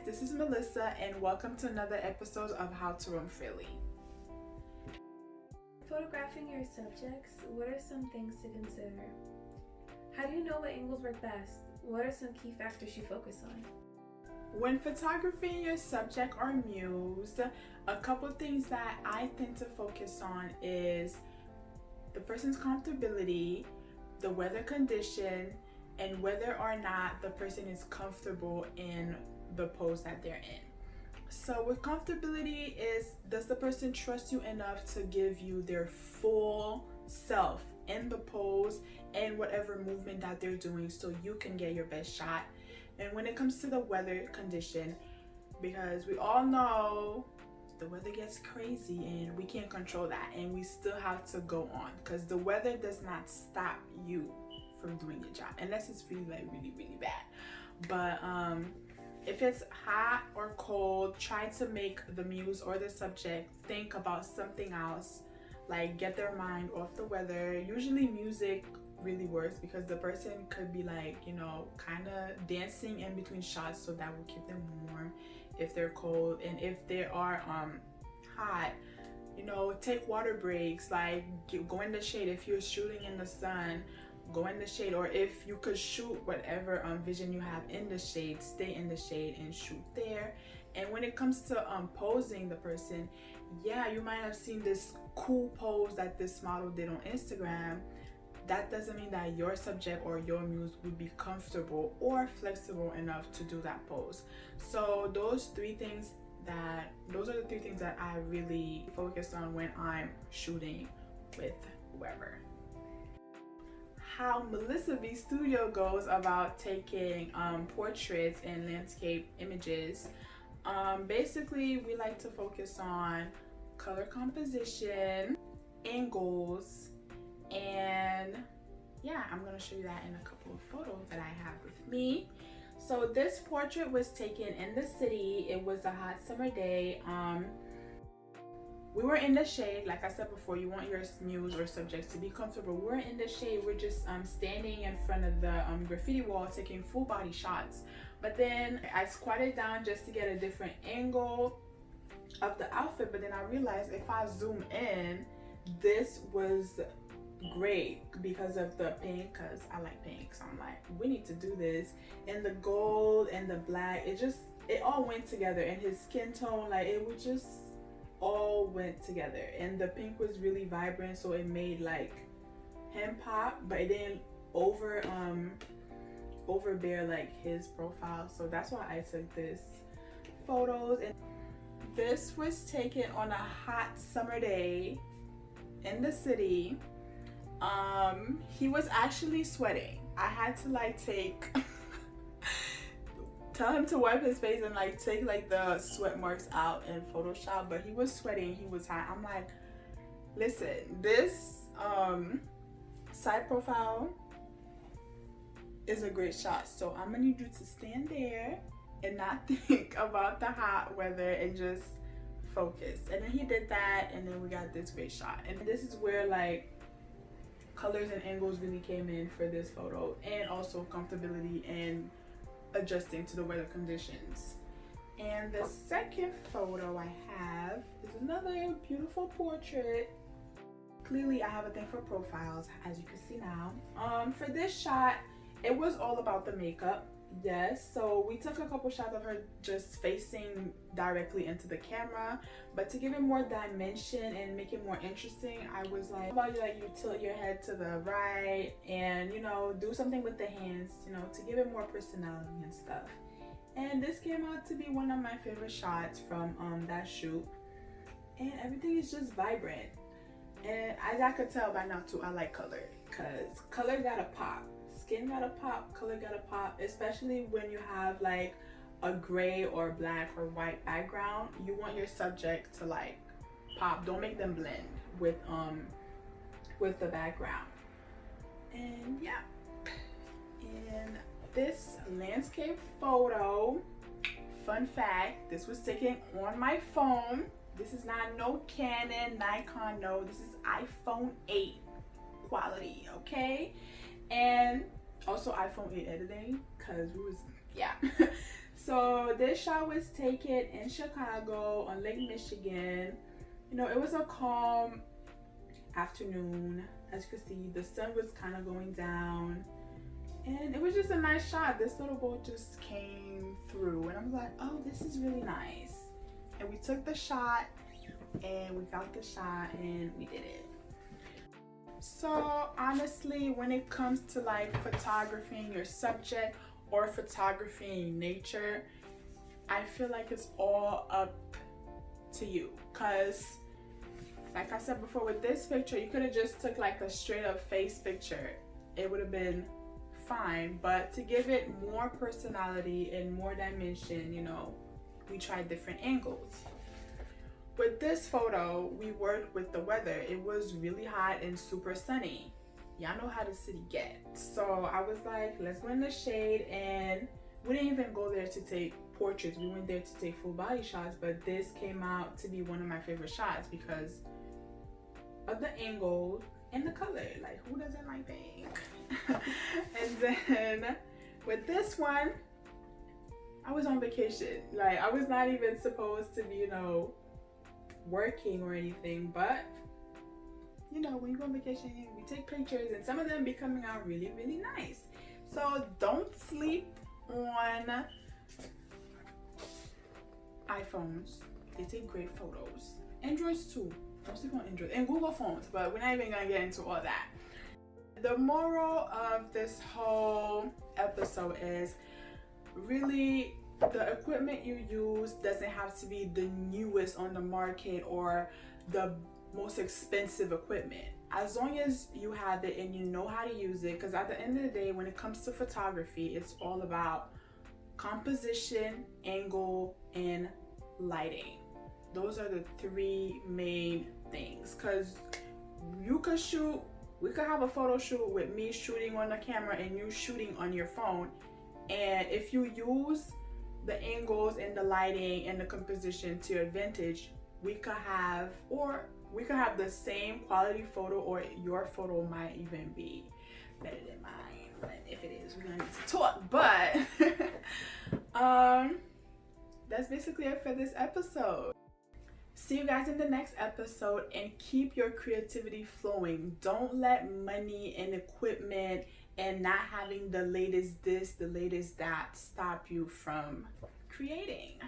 this is Melissa and welcome to another episode of How to Roam Freely. Photographing your subjects, what are some things to consider? How do you know what angles work best? What are some key factors you focus on? When photographing your subject or muse, a couple things that I tend to focus on is the person's comfortability, the weather condition, and whether or not the person is comfortable in the pose that they're in. So with comfortability is, does the person trust you enough to give you their full self in the pose and whatever movement that they're doing so you can get your best shot? And when it comes to the weather condition, because we all know the weather gets crazy and we can't control that, and we still have to go on because the weather does not stop you from doing your job unless it's really bad. But if it's hot or cold, try to make the muse or the subject think about something else, like get their mind off the weather. Usually music really works because the person could be like, you know, kind of dancing in between shots, so that will keep them warm if they're cold. And if they are hot, you know, take water breaks, like go in the shade. If you're shooting in the sun, go in the shade, or if you could shoot whatever vision you have in the shade, stay in the shade and shoot there. And when it comes to posing the person, yeah, you might have seen this cool pose that this model did on Instagram. That doesn't mean that your subject or your muse would be comfortable or flexible enough to do that pose. So those are the three things that I really focus on when I'm shooting with whoever. How Melissa B Studio goes about taking portraits and landscape images. Basically, we like to focus on color composition, angles, and yeah, I'm gonna show you that in a couple of photos that I have with me. So this portrait was taken in the city. It was a hot summer day. We were in the shade. Like I said before, you want your muse or subjects to be comfortable. We're in the shade. We're just standing in front of the graffiti wall taking full body shots. But then I squatted down just to get a different angle of the outfit. But then I realized if I zoom in, this was great because of the pink, because I like pink. So I'm like, we need to do this. And the gold and the black, it all went together. And his skin tone, like it was just all went together. And the pink was really vibrant, so it made like him pop, but it didn't overbear like his profile. So that's why I took this photos. And this was taken on a hot summer day in the city. He was actually sweating. I had to like tell him to wipe his face and like take like the sweat marks out in Photoshop, but he was sweating, he was hot. I'm like, listen, this side profile is a great shot, so I'm gonna need you to stand there and not think about the hot weather and just focus. And then he did that, and then we got this great shot. And this is where like colors and angles really came in for this photo, and also comfortability and adjusting to the weather conditions. And the second photo I have is another beautiful portrait. Clearly I have a thing for profiles, as you can see now. For this shot, it was all about the makeup. Yes, so we took a couple shots of her just facing directly into the camera, but to give it more dimension and make it more interesting, I was like, how about you tilt your head to the right and, you know, do something with the hands, you know, to give it more personality and stuff. And this came out to be one of my favorite shots from that shoot, and everything is just vibrant. And as I could tell by now too, I like color, because color gotta pop. Skin gotta pop, color gotta pop, especially when you have like a gray or black or white background. You want your subject to like pop. Don't make them blend with the background. And yeah, in this landscape photo, fun fact, this was taken on my phone. This is not no Canon, Nikon, no, this is iPhone 8 quality, okay? And also iPhone 8 editing, because we was, yeah. So this shot was taken in Chicago on Lake Michigan. You know, it was a calm afternoon. As you can see, the sun was kind of going down. And it was just a nice shot. This little boat just came through. And I was like, oh, this is really nice. And we took the shot and we got the shot and we did it. So honestly, when it comes to like photographing your subject or photographing nature, I feel like it's all up to you. Cause like I said before, with this picture, you could have just took like a straight up face picture. It would have been fine. But to give it more personality and more dimension, you know, we tried different angles. With this photo, we worked with the weather. It was really hot and super sunny. Y'all know how the city gets. So I was like, let's go in the shade, and we didn't even go there to take portraits. We went there to take full body shots, but this came out to be one of my favorite shots because of the angle and the color. Like, who doesn't like pink? And then with this one, I was on vacation. Like, I was not even supposed to be, you know, working or anything, but you know, when you go on vacation, we take pictures, and some of them be coming out really, really nice. So don't sleep on iPhones. They take great photos. Androids too. Don't sleep on Android and Google phones, but we're not even gonna get into all that. The moral of this whole episode is really, the equipment you use doesn't have to be the newest on the market or the most expensive equipment. As long as you have it and you know how to use it, because at the end of the day, when it comes to photography, it's all about composition, angle, and lighting. Those are the three main things, because you could shoot, we could have a photo shoot with me shooting on the camera and you shooting on your phone, and if you use the angles and the lighting and the composition to your advantage, we could have the same quality photo, or your photo might even be better than mine. But if it is, we're gonna need to talk. But that's basically it for this episode. See you guys in the next episode, and keep your creativity flowing. Don't let money and equipment and not having the latest this, the latest that stop you from creating.